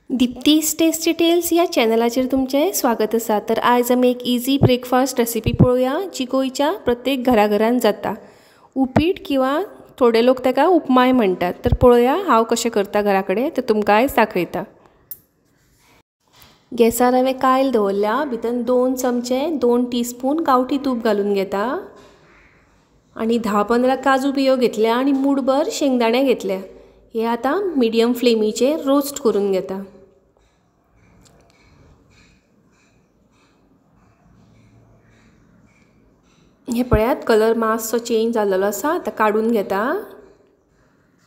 दीप्तीज tasty tales या चॅनलाचेर तुमचे स्वागत आसा। तर आज आमी एक इजी ब्रेकफास्ट रेसिपी पळोवया जी गोंयच्या प्रत्येक घराघरांत जाता। उपीट किंवा थोडे लोक ताका उपमाय म्हणटात। तर पळोवया हांव कशें करता घरा कडेन ते तुमकां आयज दाखयता। गॅसार हांवें कायल दवरल्या, भितर 2 चमचे 2 टीस्पून गांवठी तूप घालून घेता आनी 10-15 काजू बियो घेतल्या आनी मूठभर शेंगदाणे घेतल्या। हे आतां मिडियम फ्लेमीचेर रोस्ट करून घेता। हे पळयात कलर मातसो चेंज जाल्लो आसा, आतां काडून घेता।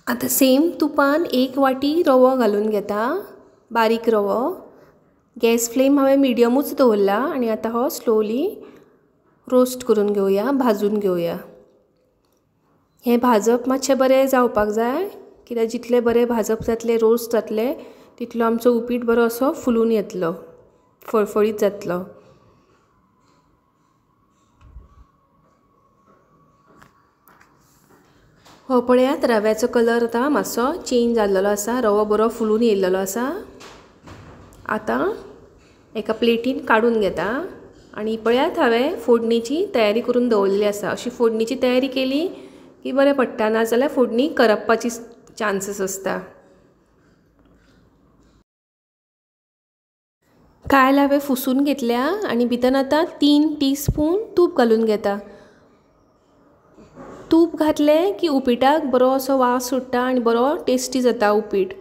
आतां सेम तुपान 1 वाटी रवो घालून घेता, बारीक रवो। गॅस फ्लेम हांवें मिडियमूच दवरला आनी आतां हो स्लोली रोस्ट करून घेवया, भाजून घेवया। हे भाजप मातशें बरें जावपाक जाय, कित्याक जितले बरें भाजप जातले, रोस्ट जातले, तितलो आमचो उपीट बरो असो फुलून येतलो, फळफळीत जातलो। हो पळयात रव्याचो कलर आतां मातसो चेंज जाल्लो आसा, रवो बरो फुलून येयल्लो आसा। आतां एका प्लेटीन काडून घेता आनी पळयात हांवें फोडणीची तयारी करून दवरलेली आसा। अशी फोडणीची तयारी केली की बरें पडटा, नाजाल्यार फोडणी करपपाची चान्सेस आसता। कायल हांवें फुसून घेतल्या आनी भितर आतां 3 टीस्पून तूप घालून घेता। तूप घातलें की उपिटाक बरो असो वास सुट्टा आनी बरो टेस्टी जाता उपीट।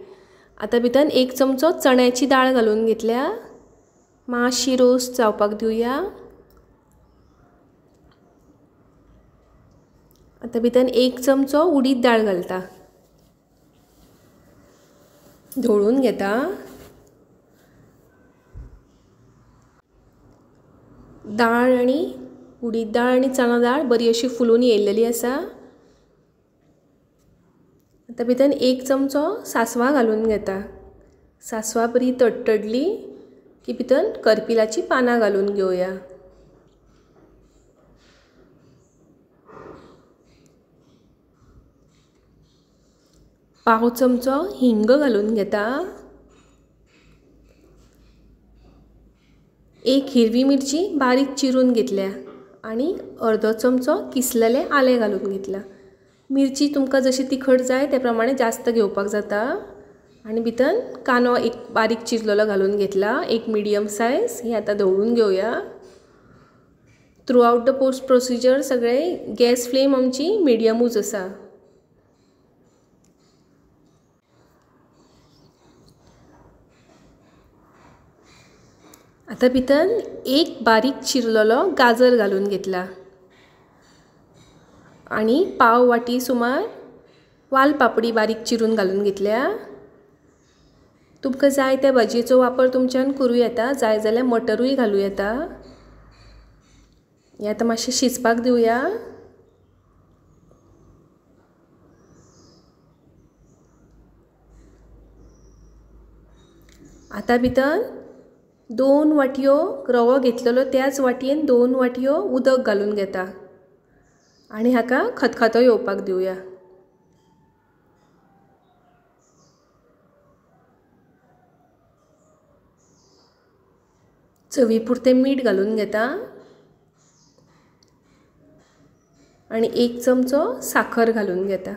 आतां भितर 1 चमचो चण्याची दाळ घालून घेतल्या, मातशी रोस्ट जावपाक दिवया। आतां भितर 1 चमचो उडीद दाळ घालता, धवळून घेता। दाळ आनी उडीद दाळ आनी चणा दाळ बरी अशी फुलून येयल्लेली आसा। आतां भितर 1 चमचो सासवां घालून घेता। सासवां बरी तडतडली की भितर करपिलाची पानां घालून घेवया। पाव चमचो हिंग घालून घेता। 1 हिरवी मिरची बारीक चिरून घेतल्या आनी अर्दो चमचो किसलेले आलें घालून घेतला। मिरची तुमकां जशी तिखट जाय ते प्रमाणे जास्त घेवपाक जाता। आनी भितर कांदो 1 बारीक चिरलेलो घालून घेतला, 1 मिडियम सायज। हे आतां धवळून घेवया। Through out the post procedure सगळे गॅस फ्लेम आमची मिडियमूच आसा। आतां भितर 1 बारीक चिरलेलो गाजर घालून घेतला आनी पाव वाटी सुमार वालपापडी बारीक चिरून घालून घेतल्या। तुमकां जाय त्या भाजयेचो वापर तुमच्यान करूं येता, जाय जाल्यार मटरूय घालूं येता। हे आतां मातशें शिजपाक दिवया। आतां भितर 2 वाटयो रवो घेतलेलो त्याच वाटयेन 2 वाटयो उदक घालून घेता आनी हाका खतखतो येवपाक दिवया। चवी पुरतें मीठ घालून घेता आनी 1 चमचो साखर घालून घेता।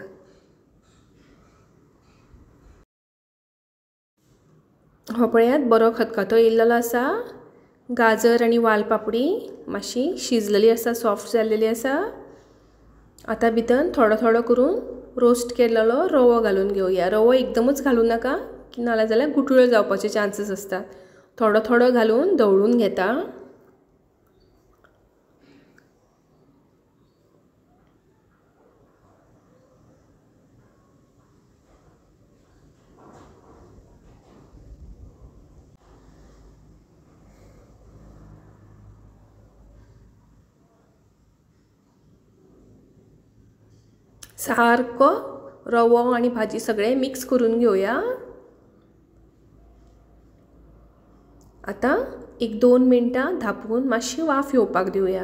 हो पळयात बरो खतखतो येयल्लो आसा। गाजर आनी वालपापडी मातशी शिजलेली आसा, सॉफ्ट जाल्लेली आसा। आतां भितर थोडो थोडो करून रोस्ट केल्लो रवो घालून घेवया। रवो एकदमूच घालूं नाका, नाजाल्यार गुठळ्यो जावपाचे चान्सेस आसतात। थोडो थोडो घालून धवळून घेता। सारको रवो आनी भाजी सगळे मिक्स करून घेवया। आतां 1-2 मिनटां धांपून मातशी वाफ येवपाक दिवया।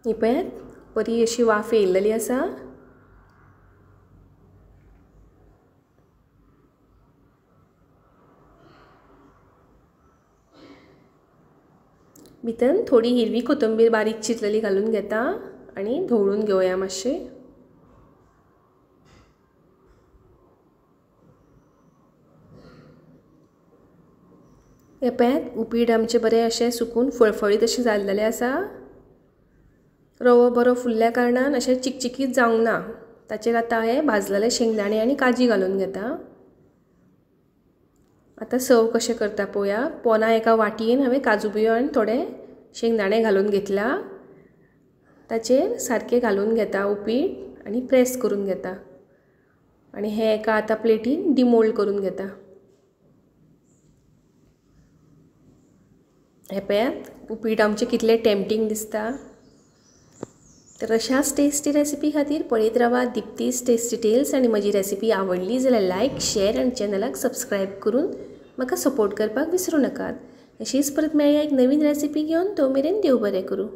ही पळयात बरी अशी वाफ येयल्लेली आसा। भितर थोडी हिरवी कोथंबीर बारीक चिरलेली घालून घेता आणि धवळून घेवया मातशें. हे पळयात उपीट आमचे बरें अशें सुकून फळफळीत अशें जाल्लेलें आसा. रवो बरो फुल्ल्या कारणान अशें चिकचिकीत जावंक ना. ताचेर आतां हे भाजलेले शेंगदाणे आनी काजी घालून घेता. आतां सर्व कशें करता पळोवया. पोना एका वाटयेन हांवें काजू बियो आनी थोडे शेंगदाणे घालून घेतला. ताचेर सारकें घालून घेता उपीट आनी प्रेस करून घेता आनी हे एका आतां प्लेटीन डिमोल्ड करून घेता. हे पळयात उपीट आमचें कितलें टेम्पटींग दिसता. तर अशाच टेस्टी रेसिपी खातीर पळयत रावा दिप्तीज टेस्टी टेल्स. आनी म्हजी रेसिपी आवडली जाल्यार लायक शेअर आनी चॅनलाक सबस्क्रायब करून म्हाका सपोर्ट करपाक विसरूं नाकात. अशीच परत मेळया एक नवीन रेसिपी घेवन. तो मेरेन देव बरें करूं.